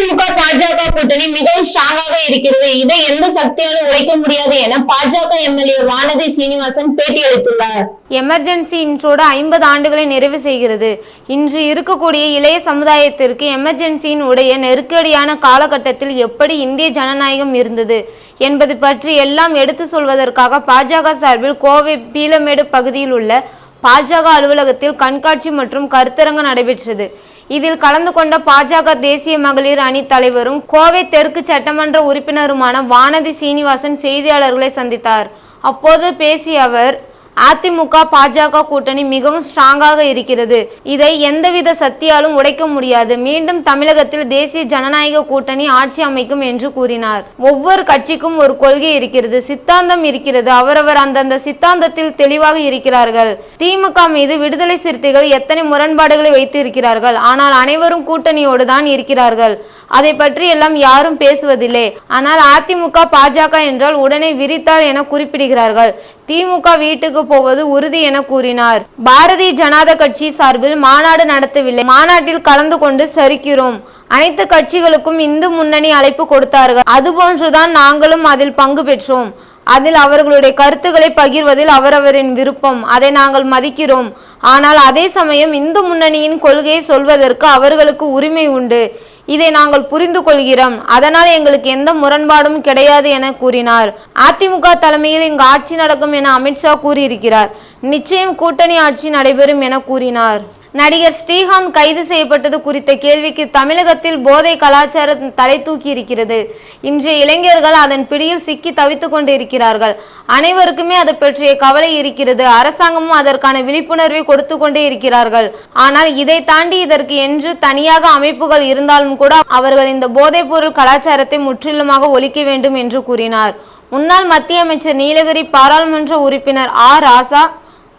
அதிமுக பாஜக கூட்டணி மிகவும் ஸ்ட்ராங்காக இருக்கிறது. இதை எந்த சக்தியாலும் உடைக்க முடியாது என பாஜக எம்எல்ஏ வானதி சீனிவாசன் பேட்டியளித்துள்ளார். எமர்ஜென்சி இன்றோடு 50 ஆண்டுகளை நிறைவு செய்கிறது. இன்று இருக்கக்கூடிய இளைய சமுதாயத்திற்கு எமர்ஜென்சியின் உடைய நெருக்கடியான காலகட்டத்தில் எப்படி இந்திய ஜனநாயகம் இருந்தது என்பது பற்றி எல்லாம் எடுத்து சொல்வதற்காக பாஜக சார்பில் கோவை பீளமேடு பகுதியில் உள்ள பாஜக அலுவலகத்தில் கண்காட்சி மற்றும் கருத்தரங்கு நடைபெற்றது. இதில் கலந்து கொண்ட பாஜக தேசிய மகளிர் அணி தலைவரும் கோவை தெற்கு சட்டமன்ற உறுப்பினருமான வானதி சீனிவாசன் செய்தியாளர்களை சந்தித்தார். அப்போது பேசிய அவர், அதிமுக பாஜக கூட்டணி மிகவும் ஸ்ட்ராங்காக இருக்கிறது. இதை எந்தவித சக்தியாலும் உடைக்க முடியாது. மீண்டும் தமிழகத்தில் தேசிய ஜனநாயக கூட்டணி ஆட்சி அமைக்கும் என்று கூறினார். ஒவ்வொரு கட்சிக்கும் ஒரு கொள்கை இருக்கிறது, சித்தாந்தம் இருக்கிறது. அவரவர் அந்தந்த சித்தாந்தத்தில் தெளிவாக இருக்கிறார்கள். திமுக மீது விடுதலை சிறுத்தைகள் எத்தனை முரண்பாடுகளை வைத்து இருக்கிறார்கள். ஆனால் அனைவரும் கூட்டணியோடு தான் இருக்கிறார்கள். அதை பற்றி எல்லாம் யாரும் பேசுவதில்லை. ஆனால் அதிமுக பாஜக என்றால் உடனே விரித்தாள் என குறிப்பிடுகிறார்கள். திமுக வீட்டுக்கு போவது உறுதி என கூறினார். பாரதிய ஜனதா கட்சி சார்பில் மாநாடு நடத்தவில்லை. மாநாட்டில் கலந்து கொண்டு சரிக்கிறோம். அனைத்து கட்சிகளுக்கும் இந்து முன்னணி அழைப்பு கொடுத்தார்கள். அதுபோன்றுதான் நாங்களும் அதில் பங்கு பெற்றோம். அதில் அவர்களுடைய கருத்துக்களை பகிர்வதில் அவரவரின் விருப்பம். அதை நாங்கள் மதிக்கிறோம். ஆனால் அதே சமயம் இந்து முன்னணியின் கொள்கையை சொல்வதற்கு அவர்களுக்கு உரிமை உண்டு. இதை நாங்கள் புரிந்து கொள்கிறோம். அதனால் எங்களுக்கு எந்த முரண்பாடும் கிடையாது என கூறினார். அதிமுக தலைமையில் இங்கு ஆட்சி நடக்கும் என அமித்ஷா கூறியிருக்கிறார். நிச்சயம் கூட்டணி ஆட்சி நடைபெறும் என கூறினார். நடிகர் ஸ்ரீகாந்த் கைது செய்யப்பட்டது குறித்த கேள்விக்கு தமிழகத்தில் போதை கலாச்சாரம் தலை தூக்கி இருக்கிறது. இன்றைய இளைஞர்கள் அதன் பிடியில் சிக்கி தவித்துக் கொண்டு இருக்கிறார்கள். அனைவருக்குமே அதை பற்றிய கவலை இருக்கிறது. அரசாங்கமும் அதற்கான விழிப்புணர்வை கொடுத்து கொண்டே இருக்கிறார்கள். ஆனால் இதை தாண்டி இதற்கு என்று தனியாக அமைப்புகள் இருந்தாலும் கூட அவர்கள் இந்த போதைப் பொருள் கலாச்சாரத்தை முற்றிலுமாக ஒழிக்க வேண்டும் என்று கூறினார். முன்னாள் மத்திய அமைச்சர் நீலகிரி பாராளுமன்ற உறுப்பினர் ராசா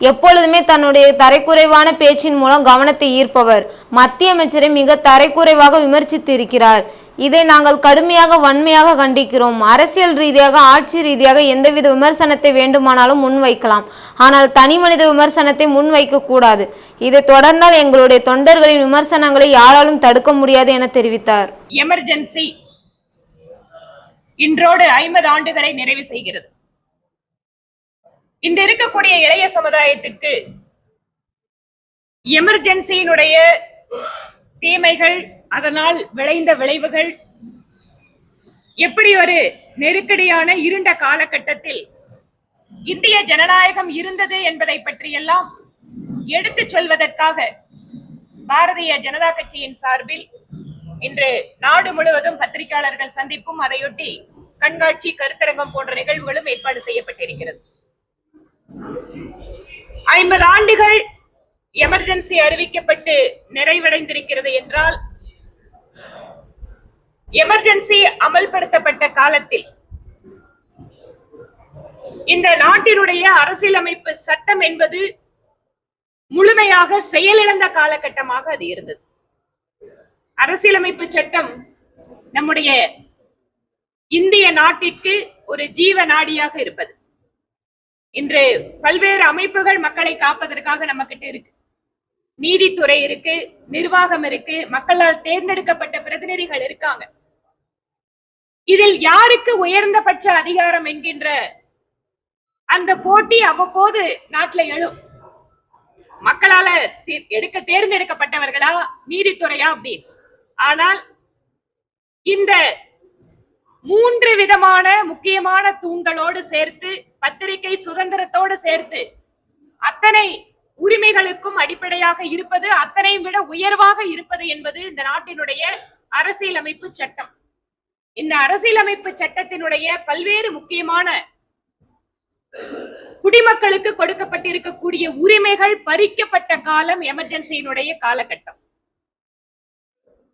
எப்பொழுதுமே தன்னுடைய தரைக்குறைவான பேச்சின் மூலம் கவனத்தை ஈர்ப்பவர். மத்திய அமைச்சரை மிக தரைக்குறைவாக விமர்சித்து இருக்கிறார். இதை நாங்கள் கடுமையாக வன்மையாக கண்டிக்கிறோம். அரசியல் ரீதியாக ஆட்சி ரீதியாக எந்தவித விமர்சனத்தை வேண்டுமானாலும் முன்வைக்கலாம். ஆனால் தனி மனித விமர்சனத்தை முன்வைக்க கூடாது. இதை தொடர்ந்தால் எங்களுடைய தொண்டர்களின் விமர்சனங்களை யாராலும் தடுக்க முடியாது என தெரிவித்தார். எமர்ஜென்சி இன்றோடு 50 ஆண்டுகளை நிறைவு செய்கிறது. இன்று இருக்கக்கூடிய இளைய சமுதாயத்திற்கு எமர்ஜென்சியினுடைய தீமைகள், அதனால் விளைந்த விளைவுகள், எப்படி ஒரு நெருக்கடியான இருண்ட காலகட்டத்தில் இந்திய ஜனநாயகம் இருந்தது என்பதை பற்றியெல்லாம் எடுத்துச் சொல்வதற்காக பாரதிய ஜனதா கட்சியின் சார்பில் இன்று நாடு முழுவதும் பத்திரிகையாளர்கள் சந்திப்பும், அதையொட்டி கண்காட்சி, கருத்தரங்கம் போன்ற நிகழ்வுகளும் ஏற்பாடு செய்யப்பட்டிருக்கிறது. 50 ஆண்டுகள் எமர்ஜென்சி அறிவிக்கப்பட்டு நிறைவடைந்திருக்கிறது என்றால், எமர்ஜென்சி அமல்படுத்தப்பட்ட காலத்தில் இந்த நாட்டினுடைய அரசியலமைப்பு சட்டம் என்பது முழுமையாக செயலிழந்த காலகட்டமாக அது இருந்தது. அரசியலமைப்பு சட்டம் நம்முடைய இந்திய நாட்டிற்கு ஒரு ஜீவ நாடியாக இருப்பது. இன்று பல்வேறு அமைப்புகள் மக்களை காப்பதற்காக நம்ம கிட்ட இருக்கு. நீதித்துறை இருக்கு, நிர்வாகம் இருக்கு, மக்களால் தேர்ந்தெடுக்கப்பட்ட பிரதிநிதிகள் இருக்காங்க. இதில் யாருக்கு உயர்ந்தபட்ச அதிகாரம் என்கின்ற அந்த போட்டி அவ்வப்போது நாட்டில் எழும். மக்களால தேர்ந்தெடுக்கப்பட்டவர்களா, நீதித்துறையா அப்படின்னு. ஆனால் இந்த 3 விதமான முக்கியமான தூண்களோடு சேர்த்து, பத்திரிகை சுதந்திரத்தோடு சேர்த்து, அத்தனை உரிமைகளுக்கும் அடிப்படையாக இருப்பது, அத்தனையும் விட உயர்வாக இருப்பது என்பது இந்த நாட்டினுடைய அரசியலமைப்பு சட்டம். இந்த அரசியலமைப்பு சட்டத்தினுடைய பல்வேறு முக்கியமான குடிமக்களுக்கு கொடுக்கப்பட்டிருக்கக்கூடிய உரிமைகள் பறிக்கப்பட்ட காலம் எமர்ஜென்சியினுடைய காலகட்டம்.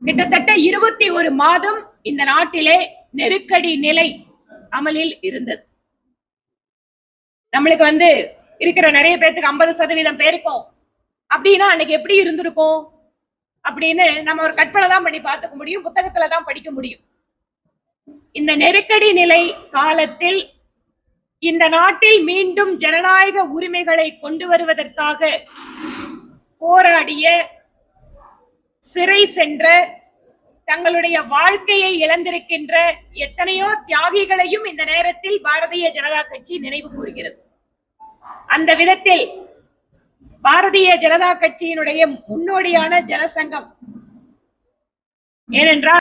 கிட்டத்தட்ட 21 மாதம் இந்த நாட்டிலே நெருக்கடி நிலை அமலில் இருந்தது. நம்மளுக்கு இருக்கிற நிறைய பேருக்கு 50% பேருக்கும் அப்படின்னா அன்னைக்கு எப்படி இருந்திருக்கும் அப்படின்னு நம்ம ஒரு கற்பனை தான் பண்ணி பார்த்துக்க முடியும், புத்தகத்துல தான் படிக்க முடியும். இந்த நெருக்கடி நிலை காலத்தில் இந்த நாட்டில் மீண்டும் ஜனநாயக உரிமைகளை கொண்டு வருவதற்காக போராடிய, சிறை சென்ற தங்களுடைய வாழ்க்கையை இழந்திருக்கின்ற எத்தனையோ தியாகிகளையும் இந்த நேரத்தில் பாரதிய ஜனதா கட்சி நினைவு கூறுகிறது. அந்த விதத்தில் பாரதிய ஜனதா கட்சியினுடைய முன்னோடியான ஜனசங்கம், ஏனென்றால்